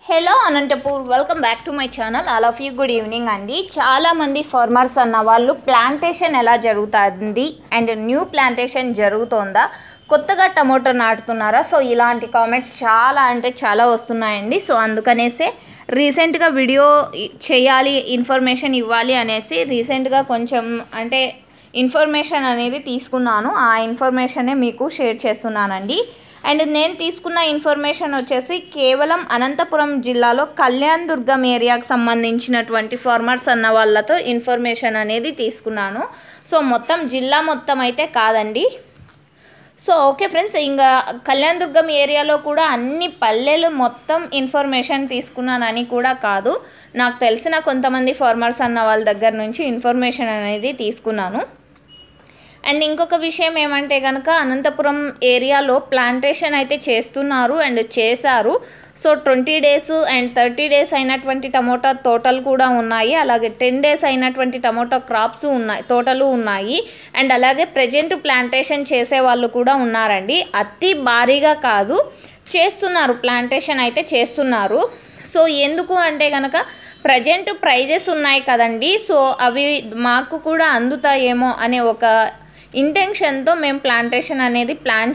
Hello Anantapur, welcome back to my channel. All of you good evening అండి. చాలామంది farmers అన్న వాళ్ళు ప్లాంటేషన్ ఎలా జరుగుతుంది అండ్ న్యూ ప్లాంటేషన్ జరుగుతోందా, కొత్తగా టమోటో నాటుతున్నారా, సో ఇలాంటి కామెంట్స్ చాలా అంటే చాలా వస్తున్నాయండి. సో అందుకనేసే రీసెంట్గా వీడియో చేయాలి, ఇన్ఫర్మేషన్ ఇవ్వాలి అనేసి రీసెంట్గా కొంచెం అంటే ఇన్ఫర్మేషన్ అనేది తీసుకున్నాను. ఆ ఇన్ఫర్మేషనే మీకు షేర్ చేస్తున్నానండి. అండ్ నేను తీసుకున్న ఇన్ఫర్మేషన్ వచ్చేసి కేవలం అనంతపురం జిల్లాలో కళ్యాణ్ దుర్గం ఏరియాకి సంబంధించినటువంటి ఫార్మర్స్ అన్న వాళ్ళతో ఇన్ఫర్మేషన్ అనేది తీసుకున్నాను. సో మొత్తం జిల్లా మొత్తం అయితే కాదండి. సో ఓకే ఫ్రెండ్స్, ఇంకా కళ్యాణ్ దుర్గం ఏరియాలో కూడా అన్ని పల్లెలు మొత్తం ఇన్ఫర్మేషన్ తీసుకున్నానని కూడా కాదు, నాకు తెలిసిన కొంతమంది ఫార్మర్స్ అన్న వాళ్ళ దగ్గర నుంచి ఇన్ఫర్మేషన్ అనేది తీసుకున్నాను. అండ్ ఇంకొక విషయం ఏమంటే కనుక అనంతపురం ఏరియాలో ప్లాంటేషన్ అయితే చేస్తున్నారు అండ్ చేశారు. సో 20 days అండ్ 30 days అయినటువంటి టమోటా తోటలు కూడా ఉన్నాయి, అలాగే 10 days అయినటువంటి టమోటా క్రాప్స్ ఉన్నాయి, తోటలు ఉన్నాయి. అండ్ అలాగే ప్రజెంట్ ప్లాంటేషన్ చేసే వాళ్ళు కూడా ఉన్నారండి. అతి భారీగా కాదు, చేస్తున్నారు, ప్లాంటేషన్ అయితే చేస్తున్నారు. సో ఎందుకు అంటే కనుక ప్రజెంట్ ప్రైజెస్ ఉన్నాయి కదండి, సో అవి మాకు కూడా అందుతాయేమో అనే ఒక ఇంటెన్షన్తో మేము ప్లాంటేషన్ అనేది ప్లాన్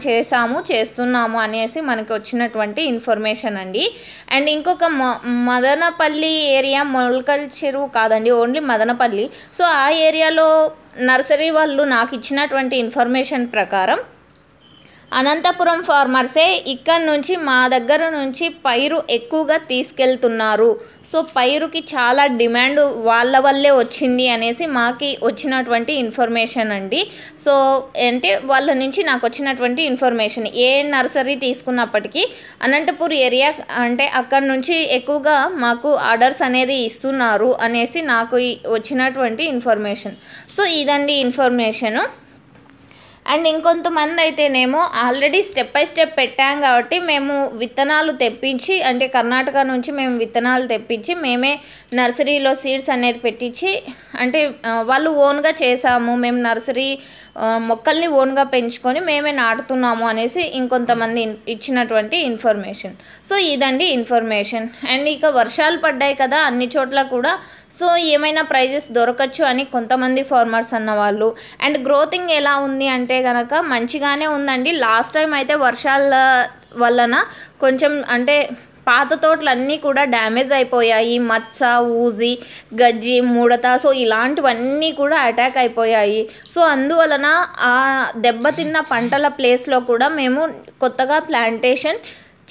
చేస్తున్నాము అనేసి మనకు వచ్చినటువంటి ఇన్ఫర్మేషన్ అండి. అండ్ ఇంకొక మదనపల్లి ఏరియా, మొలకల్ చెరువు కాదండి, ఓన్లీ మదనపల్లి. సో ఆ ఏరియాలో నర్సరీ వాళ్ళు నాకు ఇచ్చినటువంటి ఇన్ఫర్మేషన్ ప్రకారం అనంతపురం ఫార్మర్సే ఇక్కడ నుంచి మా దగ్గర నుంచి పైరు ఎక్కువగా తీసుకెళ్తున్నారు. సో పైరుకి చాలా డిమాండ్ వాళ్ళ వల్లే వచ్చింది అనేసి మాకి వచ్చినటువంటి ఇన్ఫర్మేషన్ అండి. సో అంటే వాళ్ళ నుంచి నాకు వచ్చినటువంటి ఇన్ఫర్మేషన్, ఏ నర్సరీ తీసుకున్నప్పటికీ అనంతపూర్ ఏరియా అంటే అక్కడ నుంచి ఎక్కువగా మాకు ఆర్డర్స్ అనేది ఇస్తున్నారు అనేసి నాకు వచ్చినటువంటి ఇన్ఫర్మేషన్. సో ఇదండి ఇన్ఫర్మేషను. అండ్ ఇంకొంతమంది అయితేనేమో ఆల్రెడీ స్టెప్ బై స్టెప్ పెట్టాం కాబట్టి మేము విత్తనాలు తెప్పించి, అంటే కర్ణాటక నుంచి మేము విత్తనాలు తెప్పించి మేమే నర్సరీలో సీడ్స్ అనేది పెట్టించి, అంటే వాళ్ళు ఓన్గా చేసాము, మేము నర్సరీ మొక్కల్ని ఓన్గా పెంచుకొని మేమే నాటుతున్నాము అనేసి ఇంకొంతమంది ఇచ్చినటువంటి ఇన్ఫర్మేషన్. సో ఇదండి ఇన్ఫర్మేషన్. అండ్ ఇక వర్షాలు పడ్డాయి కదా అన్ని చోట్ల కూడా, సో ఏమైనా ప్రైజెస్ దొరకచ్చు అని కొంతమంది ఫార్మర్స్ అన్నవాళ్ళు. అండ్ గ్రోతింగ్ ఎలా ఉంది అంటే కనుక మంచిగానే ఉందండి. లాస్ట్ టైం అయితే వర్షాల వలన కొంచెం అంటే పాత తోటలన్నీ కూడా డ్యామేజ్ అయిపోయాయి, మచ్చ, ఊజి, గజ్జి, ముడత, సో ఇలాంటివన్నీ కూడా అటాక్ అయిపోయాయి. సో అందువలన ఆ దెబ్బతిన్న పంటల ప్లేస్లో కూడా మేము కొత్తగా ప్లాంటేషన్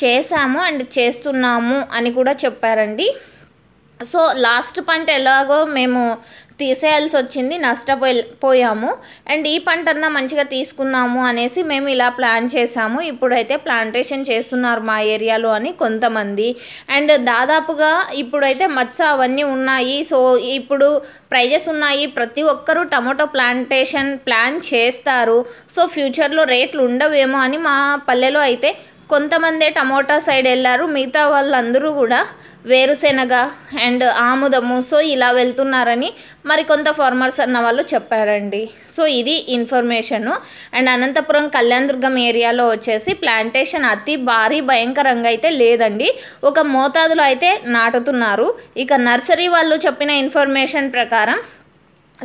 చేశాము అండ్ చేస్తున్నాము అని కూడా చెప్పారండి. సో లాస్ట్ పంట ఎలాగో మేము తీసేయాల్సి వచ్చింది, నష్టపోయాము. అండ్ ఈ పంటన్నా మంచిగా తీసుకుందాము అనేసి మేము ఇలా ప్లాన్ చేసాము. ఇప్పుడైతే ప్లాంటేషన్ చేస్తున్నారు మా ఏరియాలో అని కొంతమంది. అండ్ దాదాపుగా ఇప్పుడైతే మచ్చ అవన్నీ ఉన్నాయి. సో ఇప్పుడు ప్రైజెస్ ఉన్నాయి, ప్రతి ఒక్కరూ టమోటో ప్లాంటేషన్ ప్లాన్ చేస్తారు. సో ఫ్యూచర్లో రేట్లు ఉండవేమో అని మా పల్లెలో అయితే కొంతమందే టమోటా సైడ్ వెళ్ళారు, మిగతా వాళ్ళందరూ కూడా వేరుశెనగ అండ్ ఆముదము సో ఇలా వెళ్తున్నారని మరి కొంత ఫార్మర్స్ అన్న వాళ్ళు చెప్పారండి. సో ఇది ఇన్ఫర్మేషను. అండ్ అనంతపురం కళ్యాణ్ దుర్గం ఏరియాలో వచ్చేసి ప్లాంటేషన్ అతి భారీ భయంకరంగా అయితే లేదండి, ఒక మోతాదులో అయితే నాటుతున్నారు. ఇక నర్సరీ వాళ్ళు చెప్పిన ఇన్ఫర్మేషన్ ప్రకారం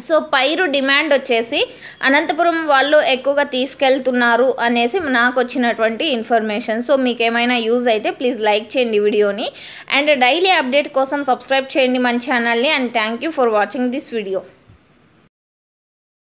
సో పైరు డిమాండ్ వచ్చేసి అనంతపురం వాళ్ళు ఎక్కువగా తీసుకెళ్తున్నారు అనేసి నాకు వచ్చినటువంటి ఇన్ఫర్మేషన్. సో మీకు ఏమైనా యూజ్ అయితే ప్లీజ్ లైక్ చేయండి వీడియోని. అండ్ డైలీ అప్డేట్ కోసం సబ్స్క్రైబ్ చేయండి మన ఛానల్ని. And thank you for watching this video.